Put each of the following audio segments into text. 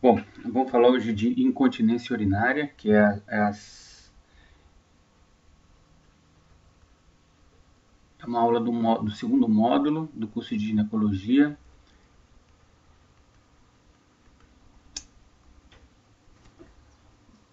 Bom, vamos falar hoje de incontinência urinária, que é uma aula do segundo módulo do curso de ginecologia,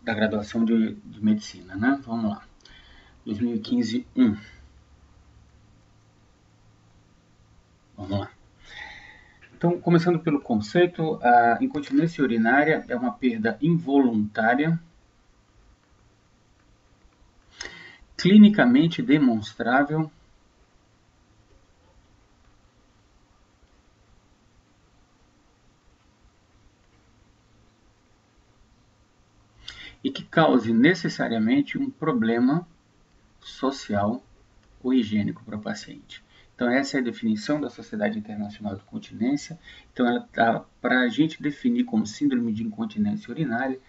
da graduação de medicina, né? Vamos lá. 2015, 1. Vamos lá. Então, começando pelo conceito, a incontinência urinária é uma perda involuntária, clinicamente demonstrável, e que cause necessariamente um problema social ou higiênico para o paciente. Então, essa é a definição da Sociedade Internacional de Continência. Então, para a gente definir como síndrome de incontinência urinária,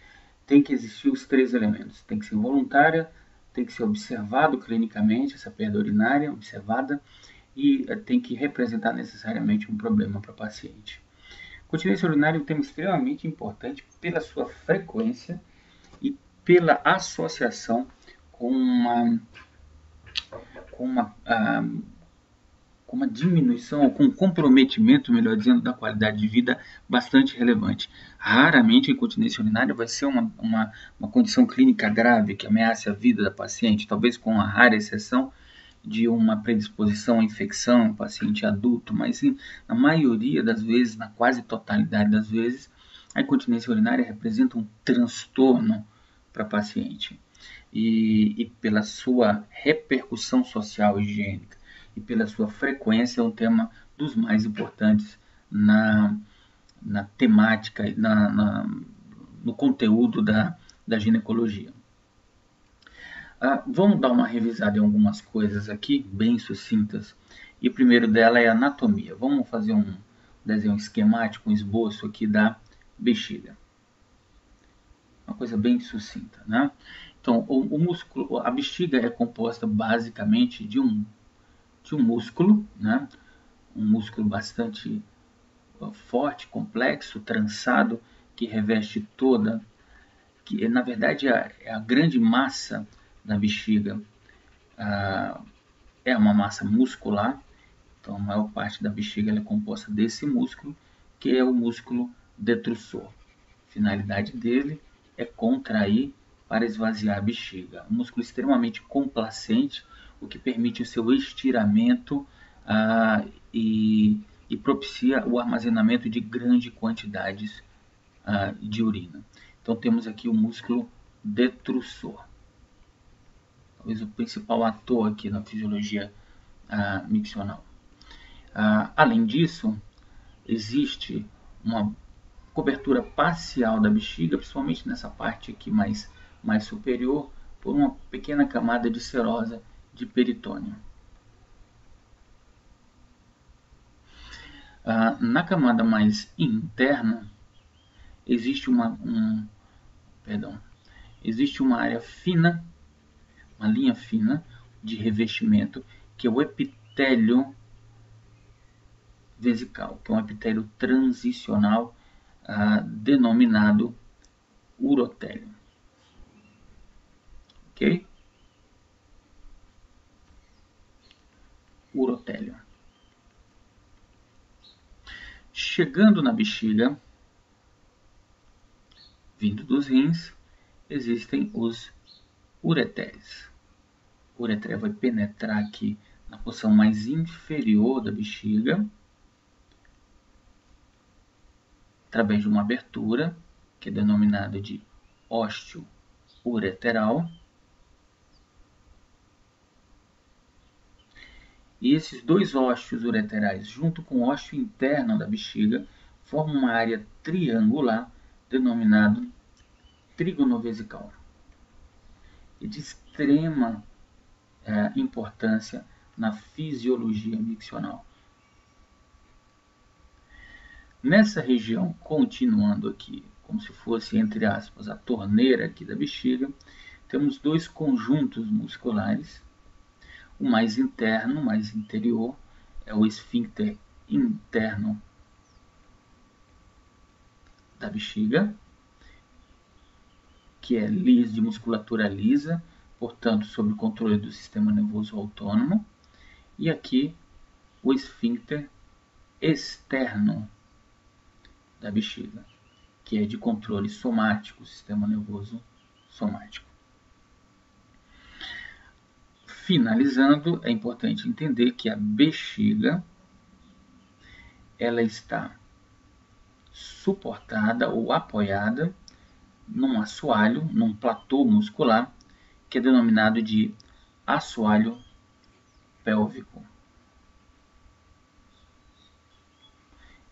tem que existir os três elementos. Tem que ser voluntária, tem que ser observado clinicamente, essa perda urinária observada, e tem que representar necessariamente um problema para o paciente. Continência urinária é um tema extremamente importante pela sua frequência e pela associação com uma, com uma diminuição, ou com um comprometimento, melhor dizendo, da qualidade de vida bastante relevante. Raramente a incontinência urinária vai ser uma condição clínica grave que ameace a vida da paciente, talvez com a rara exceção de uma predisposição à infecção em paciente adulto, mas na maioria das vezes, na quase totalidade das vezes, a incontinência urinária representa um transtorno para a paciente. E pela sua repercussão social e higiênica e pela sua frequência, é um tema dos mais importantes na temática, no conteúdo da ginecologia. Vamos dar uma revisada em algumas coisas aqui, bem sucintas. E o primeiro dela é a anatomia. Vamos fazer um desenho esquemático, um esboço aqui da bexiga. Uma coisa bem sucinta, né? Então, o músculo, a bexiga é composta basicamente de um músculo, né? Um músculo bastante forte, complexo, trançado, que reveste toda, que na verdade é a grande massa da bexiga. É uma massa muscular, então a maior parte da bexiga é composta desse músculo, que é o músculo detrusor. A finalidade dele é contrair para esvaziar a bexiga. Um músculo extremamente complacente, o que permite o seu estiramento e propicia o armazenamento de grandes quantidades de urina. Então temos aqui o músculo detrusor. Talvez o principal ator aqui na fisiologia miccional. Além disso, existe uma cobertura parcial da bexiga, principalmente nessa parte aqui mais superior, por uma pequena camada de serosa de peritônio. Na camada mais interna, existe existe uma área fina, uma linha fina de revestimento, que é o epitélio vesical, que é um epitélio transicional denominado urotélio. Ok? Urotélio. Chegando na bexiga, vindo dos rins, existem os ureteres. O ureter vai penetrar aqui na porção mais inferior da bexiga, através de uma abertura, que é denominada de ósteo ureteral. E esses dois ósteos ureterais, junto com o ósteo interno da bexiga, formam uma área triangular denominada trígono vesical. E de extrema importância na fisiologia miccional. Nessa região, continuando aqui, como se fosse, entre aspas, a torneira aqui da bexiga, temos dois conjuntos musculares. O mais interno, mais interior, é o esfíncter interno da bexiga, que é lisa, de musculatura lisa, portanto, sob o controle do sistema nervoso autônomo. E aqui o esfíncter externo da bexiga, que é de controle somático, sistema nervoso somático. Finalizando, é importante entender que a bexiga ela está suportada ou apoiada num assoalho, num platô muscular, que é denominado de assoalho pélvico.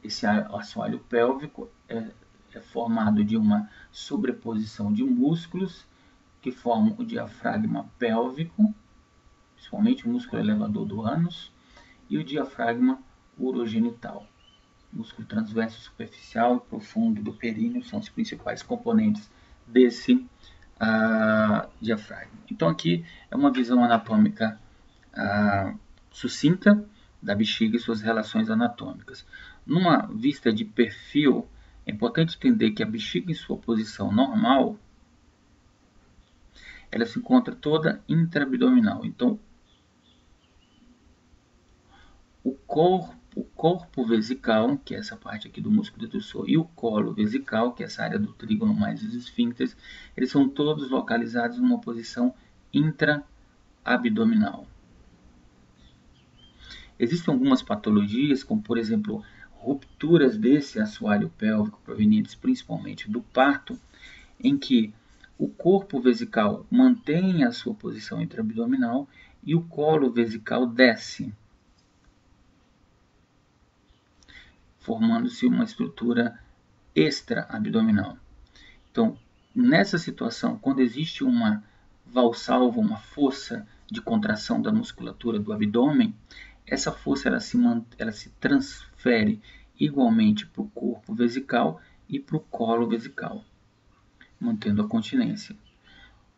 Esse assoalho pélvico é formado de uma sobreposição de músculos que formam o diafragma pélvico, principalmente o músculo elevador do ânus, e o diafragma urogenital. O músculo transverso superficial e profundo do períneo são os principais componentes desse diafragma. Então aqui é uma visão anatômica sucinta da bexiga e suas relações anatômicas. Numa vista de perfil, é importante entender que a bexiga em sua posição normal, ela se encontra toda intraabdominal. Então, o corpo vesical, que é essa parte aqui do músculo dedutor, e o colo vesical, que é essa área do trígono mais os esfíncteres, eles são todos localizados numa posição intraabdominal. Existem algumas patologias, como por exemplo, rupturas desse assoalho pélvico provenientes principalmente do parto, em que o corpo vesical mantém a sua posição intraabdominal e o colo vesical desce, formando-se uma estrutura extraabdominal. Então, nessa situação, quando existe uma valsalva, uma força de contração da musculatura do abdômen, essa força ela se transfere igualmente para o corpo vesical e para o colo vesical, mantendo a continência.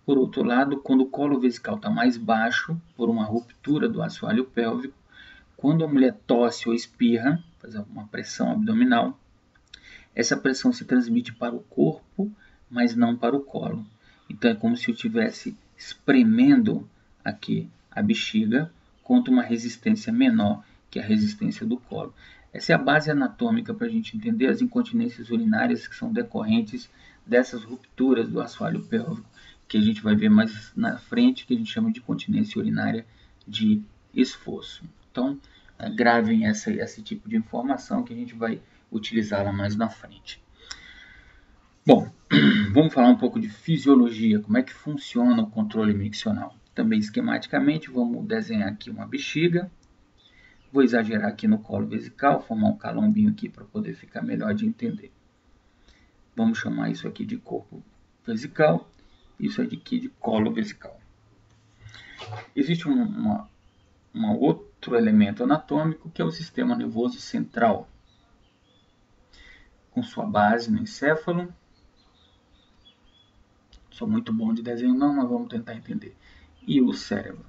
Por outro lado, quando o colo vesical está mais baixo, por uma ruptura do assoalho pélvico, quando a mulher tosse ou espirra, faz uma pressão abdominal, essa pressão se transmite para o corpo, mas não para o colo. Então é como se eu estivesse espremendo aqui a bexiga contra uma resistência menor que a resistência do colo. Essa é a base anatômica para a gente entender as incontinências urinárias que são decorrentes dessas rupturas do assoalho pélvico, que a gente vai ver mais na frente, que a gente chama de incontinência urinária de esforço. Então, gravem esse tipo de informação que a gente vai utilizá-la mais na frente. Bom, vamos falar um pouco de fisiologia, como é que funciona o controle miccional. Também esquematicamente, vamos desenhar aqui uma bexiga. Vou exagerar aqui no colo vesical, formar um calombinho aqui para poder ficar melhor de entender. Vamos chamar isso aqui de corpo vesical, isso aqui de colo vesical. Existe um outro elemento anatômico que é o sistema nervoso central, com sua base no encéfalo. Sou muito bom de desenho não, mas vamos tentar entender. E o cérebro.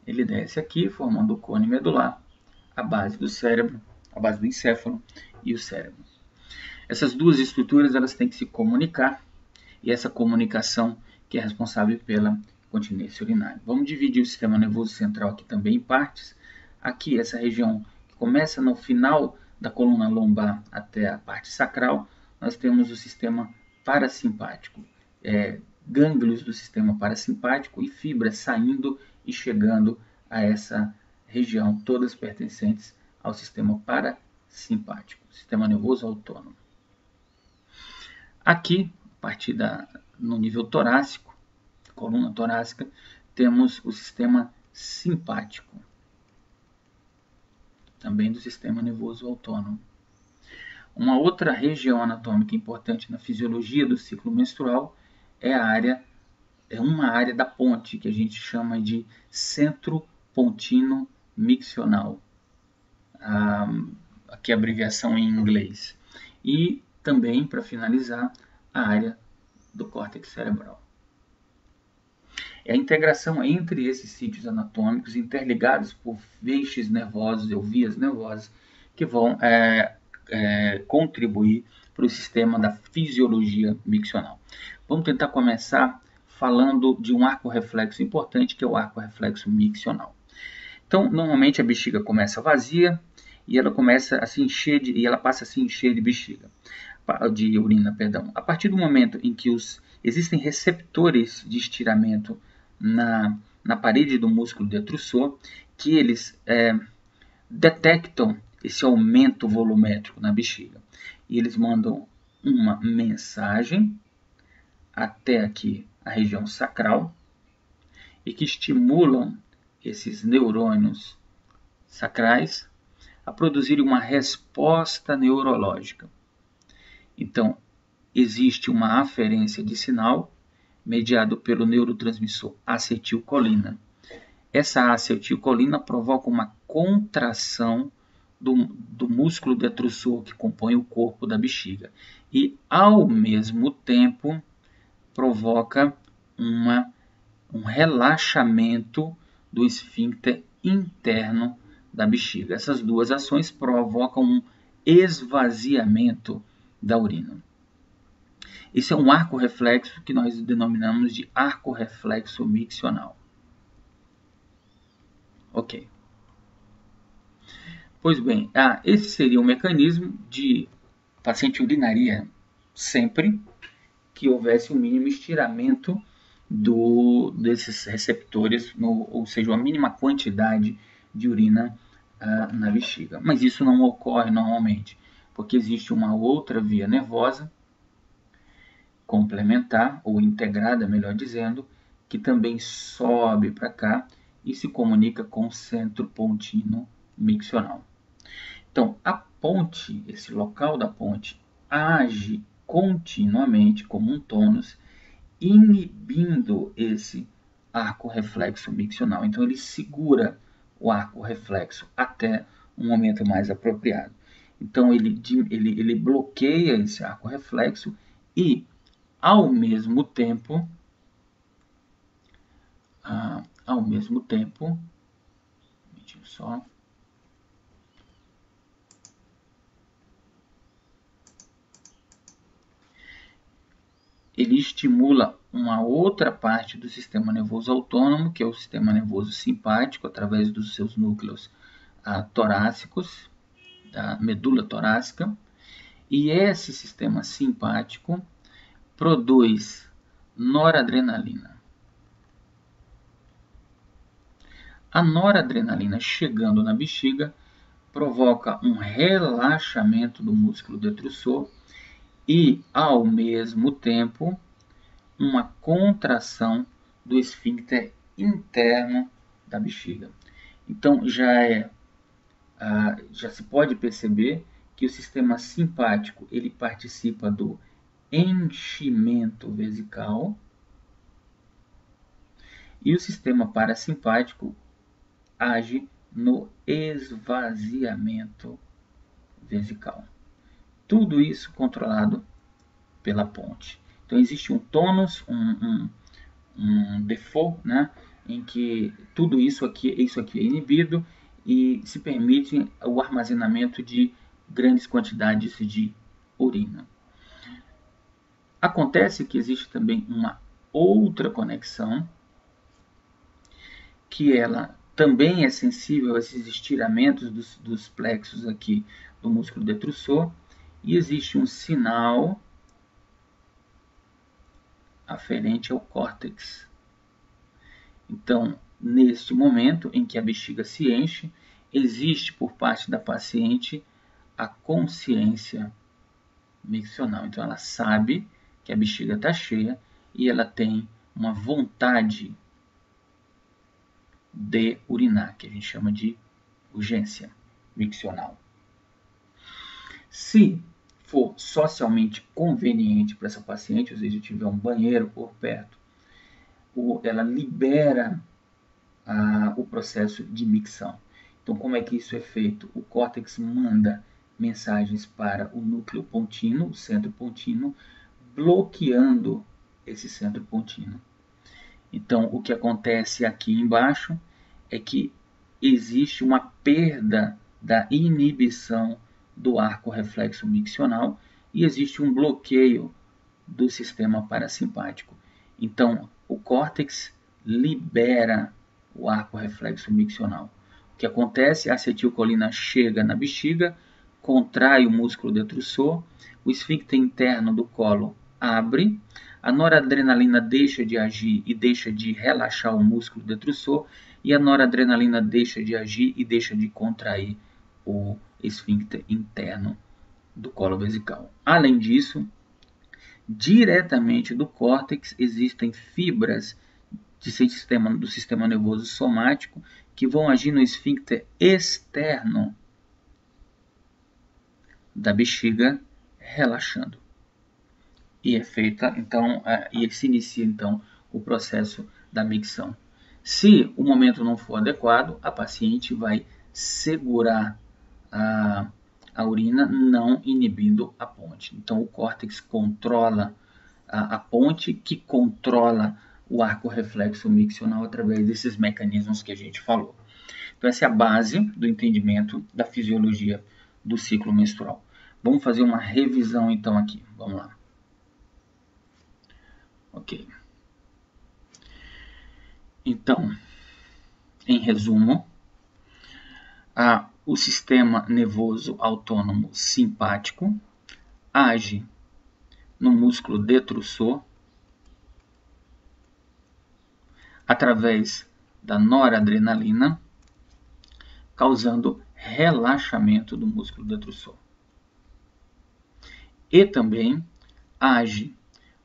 Ele desce aqui, formando o cone medular, a base do cérebro, a base do encéfalo e o cérebro. Essas duas estruturas elas têm que se comunicar, e essa comunicação que é responsável pela continência urinária. Vamos dividir o sistema nervoso central aqui também em partes. Aqui, essa região que começa no final da coluna lombar até a parte sacral, nós temos o sistema parasimpático. Gânglios do sistema parasimpático e fibras saindo e chegando a essa região, todas pertencentes ao sistema parasimpático, sistema nervoso autônomo. Aqui, a partir no nível torácico, coluna torácica, temos o sistema simpático, também do sistema nervoso autônomo. Uma outra região anatômica importante na fisiologia do ciclo menstrual é uma área da ponte, que a gente chama de centro pontino miccional. Aqui a abreviação em inglês. E também, para finalizar, a área do córtex cerebral. É a integração entre esses sítios anatômicos interligados por feixes nervosos ou vias nervosas que vão contribuir para o sistema da fisiologia miccional. Vamos tentar começar falando de um arco reflexo importante, que é o arco reflexo miccional. Então, normalmente a bexiga começa vazia e ela começa a se encher e ela passa a se encher de bexiga, de urina, perdão. A partir do momento em que existem receptores de estiramento na parede do músculo detrusor, que eles detectam esse aumento volumétrico na bexiga. E eles mandam uma mensagem até aqui a região sacral e que estimulam esses neurônios sacrais a produzirem uma resposta neurológica. Então, existe uma aferência de sinal mediado pelo neurotransmissor acetilcolina. Essa acetilcolina provoca uma contração do músculo detrusor que compõe o corpo da bexiga e, ao mesmo tempo, provoca um relaxamento do esfíncter interno da bexiga. Essas duas ações provocam um esvaziamento da urina. Esse é um arco reflexo que nós denominamos de arco reflexo miccional. Ok. Pois bem, esse seria o mecanismo de o paciente urinaria sempre que houvesse um mínimo estiramento desses receptores, ou seja, uma mínima quantidade de urina na bexiga. Mas isso não ocorre normalmente, porque existe uma outra via nervosa complementar, ou integrada, melhor dizendo, que também sobe para cá e se comunica com o centro pontino miccional. Então, a ponte, esse local da ponte, age continuamente como um tônus, inibindo esse arco reflexo miccional. Então, ele segura o arco reflexo até um momento mais apropriado. Então, ele bloqueia esse arco reflexo e, ao mesmo tempo, ele estimula uma outra parte do sistema nervoso autônomo, que é o sistema nervoso simpático, através dos seus núcleos torácicos, da medula torácica, e esse sistema simpático produz noradrenalina. A noradrenalina chegando na bexiga provoca um relaxamento do músculo detrusor e, ao mesmo tempo, uma contração do esfíncter interno da bexiga. Então, já se pode perceber que o sistema simpático ele participa do enchimento vesical e o sistema parasimpático age no esvaziamento vesical. Tudo isso controlado pela ponte. Então existe um tônus, um default, né, em que tudo isso aqui é inibido e se permite o armazenamento de grandes quantidades de urina. Acontece que existe também uma outra conexão, que ela também é sensível a esses estiramentos dos plexos aqui do músculo detrusor, e existe um sinal aferente ao córtex. Então, neste momento em que a bexiga se enche, existe por parte da paciente a consciência miccional. Então, ela sabe que a bexiga está cheia e ela tem uma vontade de urinar, que a gente chama de urgência miccional. Se for socialmente conveniente para essa paciente, ou seja, tiver um banheiro por perto, ela libera o processo de micção. Então, como é que isso é feito? O córtex manda mensagens para o núcleo pontino, o centro pontino, bloqueando esse centro pontino. Então, o que acontece aqui embaixo é que existe uma perda da inibição do arco reflexo miccional e existe um bloqueio do sistema parasimpático. Então, o córtex libera o arco reflexo miccional. O que acontece? A acetilcolina chega na bexiga, contrai o músculo detrusor, o esfíncter interno do colo abre, a noradrenalina deixa de agir e deixa de relaxar o músculo detrusor, e a noradrenalina deixa de agir e deixa de contrair o esfíncter interno do colo vesical. Além disso, diretamente do córtex existem fibras do sistema nervoso somático que vão agir no esfíncter externo da bexiga, relaxando. E é feita, então, e se inicia então o processo da micção. Se o momento não for adequado, a paciente vai segurar a urina, não inibindo a ponte. Então, o córtex controla a ponte, que controla o arco reflexo miccional através desses mecanismos que a gente falou. Então, essa é a base do entendimento da fisiologia do ciclo menstrual. Vamos fazer uma revisão, então, aqui. Vamos lá. Ok. Então, em resumo, o sistema nervoso autônomo simpático age no músculo detrusor através da noradrenalina, causando relaxamento do músculo detrusor. E também age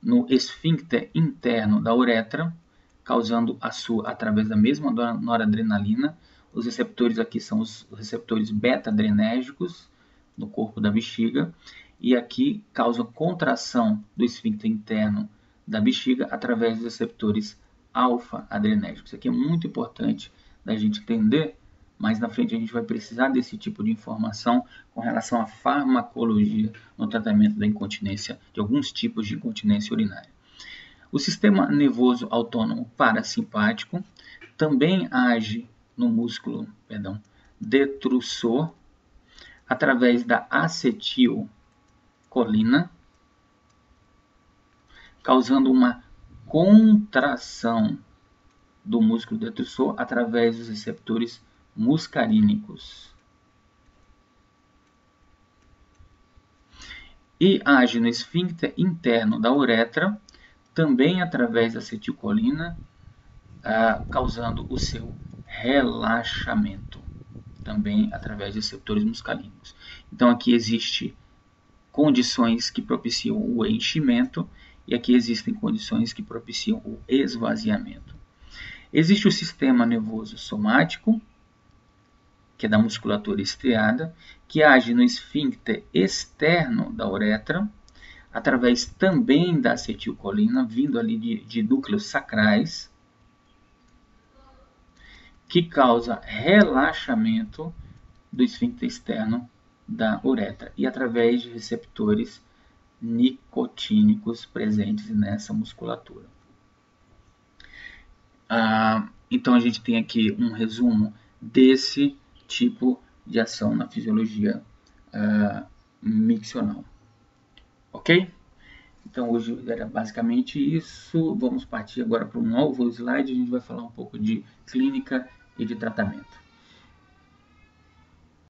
no esfíncter interno da uretra, causando através da mesma noradrenalina. Os receptores aqui são os receptores beta-adrenérgicos no corpo da bexiga, e aqui causa contração do esfíncter interno da bexiga através dos receptores alfa-adrenérgicos. Isso aqui é muito importante da gente entender, mas na frente a gente vai precisar desse tipo de informação com relação à farmacologia no tratamento da incontinência, de alguns tipos de incontinência urinária. O sistema nervoso autônomo parasimpático também age no músculo detrusor através da acetilcolina, causando uma contração do músculo detrusor através dos receptores muscarínicos. E age no esfíncter interno da uretra, também através da acetilcolina, causando o seu relaxamento, também através de receptores muscarínicos. Então aqui existe condições que propiciam o enchimento e aqui existem condições que propiciam o esvaziamento. Existe o sistema nervoso somático, que é da musculatura estriada, que age no esfíncter externo da uretra, através também da acetilcolina, vindo ali de núcleos sacrais, que causa relaxamento do esfíncter externo da uretra e através de receptores nicotínicos presentes nessa musculatura. Então a gente tem aqui um resumo desse tipo de ação na fisiologia miccional. Ok? Então hoje era basicamente isso. Vamos partir agora para um novo slide. A gente vai falar um pouco de clínica e de tratamento.